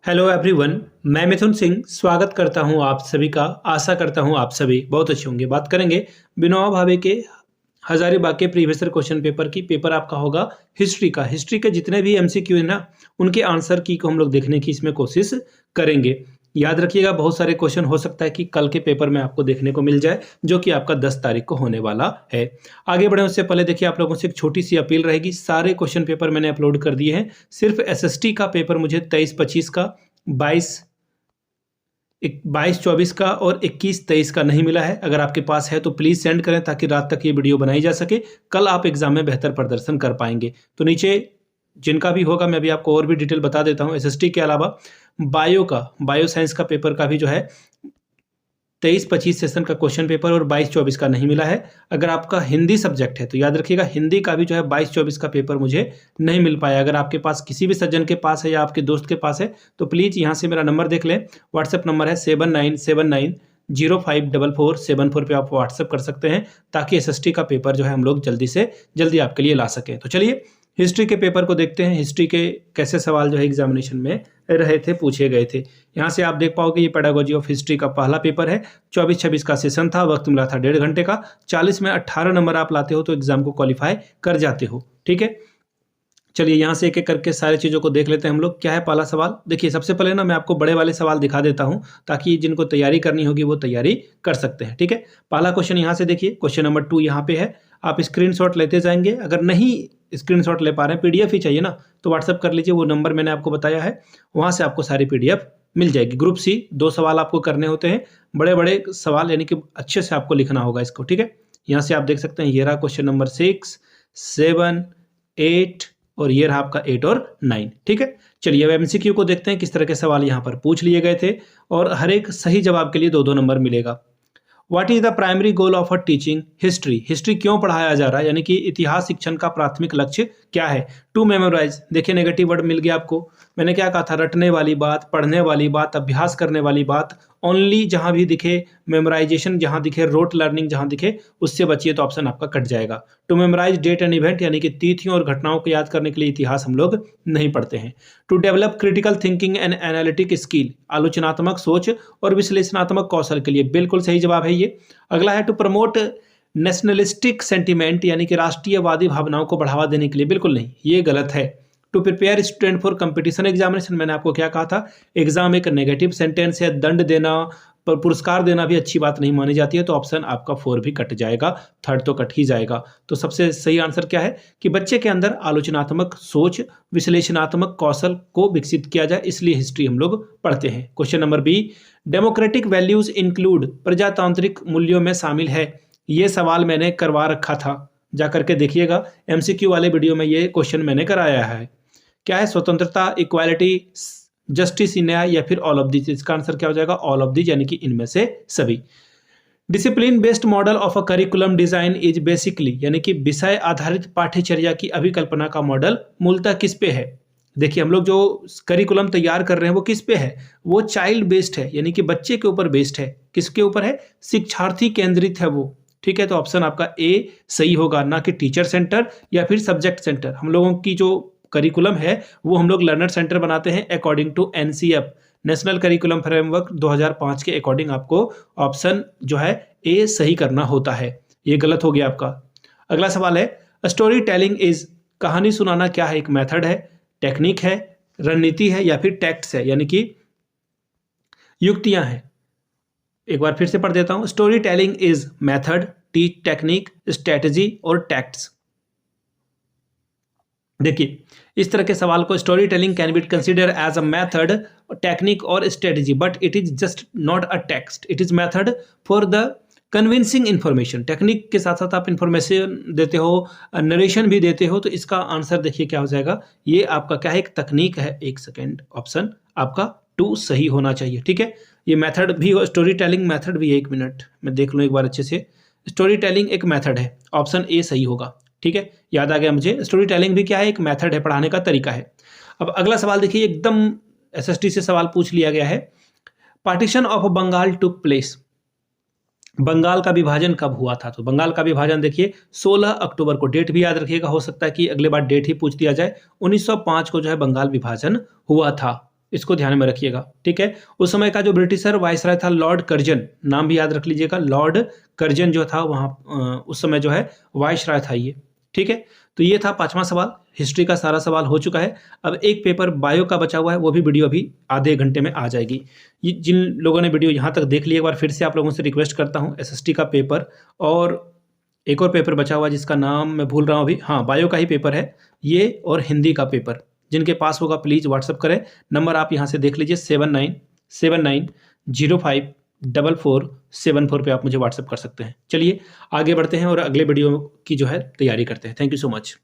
Hello everyone, मैं मिथुन सिंह स्वागत करता हूं आप सभी का। आशा करता हूं आप सभी बहुत अच्छे होंगे। बात करेंगे विनोबा भावे के हजारीबाग के प्रीवियस ईयर क्वेश्चन पेपर की। पेपर आपका होगा हिस्ट्री का। हिस्ट्री के जितने भी एमसीक्यू है ना, उनके आंसर की को हम लोग देखने की इसमें कोशिश करेंगे। याद रखिएगा, बहुत सारे क्वेश्चन हो सकता है कि कल के पेपर में आपको देखने को मिल जाए, जो कि आपका 10 तारीख को होने वाला है। आगे बढ़े उससे पहले देखिए, आप लोगों से एक छोटी सी अपील रहेगी। सारे क्वेश्चन पेपर मैंने अपलोड कर दिए हैं। सिर्फ एसएसटी का पेपर मुझे 23-25 का, 22-24 का और 21-23 का नहीं मिला है। अगर आपके पास है तो प्लीज़ सेंड करें, ताकि रात तक ये वीडियो बनाई जा सके। कल आप एग्जाम में बेहतर प्रदर्शन कर पाएंगे। तो नीचे जिनका भी होगा, मैं भी आपको और भी डिटेल बता देता हूँ। एसएसटी के अलावा बायो साइंस का पेपर का भी जो है 23-25 सेशन का क्वेश्चन पेपर और 22-24 का नहीं मिला है। अगर आपका हिंदी सब्जेक्ट है तो याद रखिएगा, हिंदी का भी जो है 22-24 का पेपर मुझे नहीं मिल पाया। अगर आपके पास किसी भी सज्जन के पास है या आपके दोस्त के पास है तो प्लीज़ यहाँ से मेरा नंबर देख लें। व्हाट्सएप नंबर है 7979054474 पे आप व्हाट्सएप कर सकते हैं, ताकि एसएसटी का पेपर जो है हम लोग जल्दी से जल्दी आपके लिए ला सकें। तो चलिए हिस्ट्री के पेपर को देखते हैं। हिस्ट्री के कैसे सवाल जो है एग्जामिनेशन में रहे थे, पूछे गए थे। यहाँ से आप देख पाओगे, ये पेडागोजी ऑफ हिस्ट्री का पहला पेपर है। 24-26 का सेशन था, वक्त मिला था 1.5 घंटे का। 40 में 18 नंबर आप लाते हो तो एग्जाम को क्वालिफाई कर जाते हो। ठीक है, चलिए यहाँ से एक एक करके सारी चीज़ों को देख लेते हैं हम लोग। क्या है पहला सवाल? देखिए, सबसे पहले ना मैं आपको बड़े वाले सवाल दिखा देता हूँ, ताकि जिनको तैयारी करनी होगी वो तैयारी कर सकते हैं। ठीक है, पहला क्वेश्चन यहाँ से देखिए, क्वेश्चन नंबर 2 यहाँ पे है। आप स्क्रीनशॉट लेते जाएंगे। अगर नहीं स्क्रीनशॉट ले पा रहे हैं, पीडीएफ ही चाहिए ना, तो व्हाट्सअप कर लीजिए। वो नंबर मैंने आपको बताया है, वहाँ से आपको सारी पीडीएफ मिल जाएगी। ग्रुप सी 2 सवाल आपको करने होते हैं, बड़े बड़े सवाल, यानी कि अच्छे से आपको लिखना होगा इसको। ठीक है, यहाँ से आप देख सकते हैं, ये रहा क्वेश्चन नंबर 6, 7, 8 और ये रहा आपका 8 और 9। ठीक है, चलिए अब एमसीक्यू को देखते हैं, किस तरह के सवाल यहाँ पर पूछ लिए गए थे, और हर एक सही जवाब के लिए 2-2 नंबर मिलेगा। What is the primary goal of a teaching history? History क्यों पढ़ाया जा रहा है, यानी कि इतिहास शिक्षण का प्राथमिक लक्ष्य क्या है? To memorize. देखिए, नेगेटिव वर्ड मिल गया आपको। मैंने क्या कहा था? रटने वाली बात, पढ़ने वाली बात, अभ्यास करने वाली बात। ओनली जहां भी दिखे मेमोराइजेशन, जहां दिखे रोट लर्निंग, जहां दिखे उससे बचिए, तो ऑप्शन आपका कट जाएगा। To memorize date and event, यानी कि तिथियों और घटनाओं को याद करने के लिए इतिहास हम लोग नहीं पढ़ते हैं। To develop critical thinking and analytic skill, आलोचनात्मक सोच और विश्लेषणात्मक कौशल के लिए। बिल्कुल सही जवाब है ये। अगला है टू प्रमोट नेशनलिस्टिक सेंटिमेंट, यानी कि राष्ट्रीयवादी भावनाओं को बढ़ावा देने के लिए। बिल्कुल नहीं, ये गलत है। To prepare student for competition examination, मैंने आपको क्या कहा था? एग्जाम एक नेगेटिव सेंटेंस है, दंड देना, पर पुरस्कार देना भी अच्छी बात नहीं मानी जाती है, तो ऑप्शन आपका 4 भी कट जाएगा, 3rd तो कट ही जाएगा। तो सबसे सही आंसर क्या है कि बच्चे के अंदर आलोचनात्मक सोच, विश्लेषणात्मक कौशल को विकसित किया जाए, इसलिए हिस्ट्री हम लोग पढ़ते हैं। Question number B, democratic values include, प्रजातांत्रिक मूल्यों में शामिल है। ये सवाल मैंने करवा रखा था, जा करके देखिएगा, एमसीक्यू वाले वीडियो में ये क्वेश्चन मैंने कराया है। क्या है? स्वतंत्रता, इक्वालिटी, जस्टिस, न्याय, या फिर ऑल ऑफ दिस? इसका आंसर क्या हो जाएगा? ऑल ऑफ दिस, यानी कि इनमें से सभी। Discipline based model of a curriculum design is basically, यानी कि विषय आधारित पाठ्यचर्या की अभिकल्पना का मॉडल मूलतः किस पे है? देखिए, हम लोग जो करिकुलम तैयार कर रहे हैं वो किस पे है? वो चाइल्ड बेस्ड है, यानी कि बच्चे के ऊपर बेस्ड है। किसके ऊपर है? शिक्षार्थी केंद्रित है वो। ठीक है, तो ऑप्शन आपका ए सही होगा, ना कि टीचर सेंटर या फिर सब्जेक्ट सेंटर। हम लोगों की जो करिकुलम है वो हम लोग लर्नर सेंटर बनाते हैं according to NCF, National Curriculum Framework 2005 के अकॉर्डिंग। आपको ऑप्शन जो है ए सही करना होता है, ये गलत हो गया आपका। अगला सवाल है, स्टोरी टेलिंग इज, कहानी सुनाना क्या है? एक मेथड है, टेक्निक है, रणनीति है, या फिर टैक्ट्स है, यानी कि युक्तियां हैं। एक बार फिर से पढ़ देता हूं। Story telling is method, technique, strategy और टैक्ट्स। देखिए, इस तरह के सवाल को, story telling can be consider as a method, technique और strategy, but it is just not a text, it is method for the convincing information. Technique के साथ साथ आप इंफॉर्मेशन देते हो, नरेशन भी देते हो, तो इसका आंसर देखिए क्या हो जाएगा। ये आपका क्या है? एक तकनीक है। 1 सेकेंड, ऑप्शन आपका 2 सही होना चाहिए। ठीक है, ये मेथड भी हो, स्टोरी टेलिंग मेथड भी है। 1 मिनट मैं देख लूँ एक बार अच्छे से। स्टोरी टेलिंग एक मेथड है, ऑप्शन ए सही होगा। ठीक है, याद आ गया मुझे। स्टोरी टेलिंग भी क्या है? एक मेथड है, पढ़ाने का तरीका है। अब अगला सवाल देखिए, एकदम एसएसटी से सवाल पूछ लिया गया है। Partition of Bengal took place, Bengal का विभाजन कब हुआ था? तो बंगाल का विभाजन देखिए 16 अक्टूबर को। डेट भी याद रखिएगा, हो सकता है कि अगले बार डेट ही पूछ दिया जाए। 1905 को जो है बंगाल विभाजन हुआ था। इसको ध्यान में रखिएगा, ठीक है। उस समय का जो ब्रिटिशर वायसराय था लॉर्ड कर्जन, नाम भी याद रख लीजिएगा, लॉर्ड कर्जन जो था वहाँ उस समय जो है वायसराय था ये, ठीक है। तो ये था 5वां सवाल, हिस्ट्री का सारा सवाल हो चुका है। अब एक पेपर बायो का बचा हुआ है, वो भी वीडियो अभी आधे घंटे में आ जाएगी। ये जिन लोगों ने वीडियो यहाँ तक देख लिया, एक बार फिर से आप लोगों से रिक्वेस्ट करता हूँ, एसएसटी का पेपर और एक और पेपर बचा हुआ है जिसका नाम मैं भूल रहा हूँ अभी, हाँ बायो का ही पेपर है ये, और हिंदी का पेपर। जिनके पास होगा प्लीज़ व्हाट्सअप करें, नंबर आप यहाँ से देख लीजिए 7979054474 पे आप मुझे व्हाट्सअप कर सकते हैं। चलिए आगे बढ़ते हैं और अगले वीडियो की जो है तैयारी करते हैं। Thank you so much.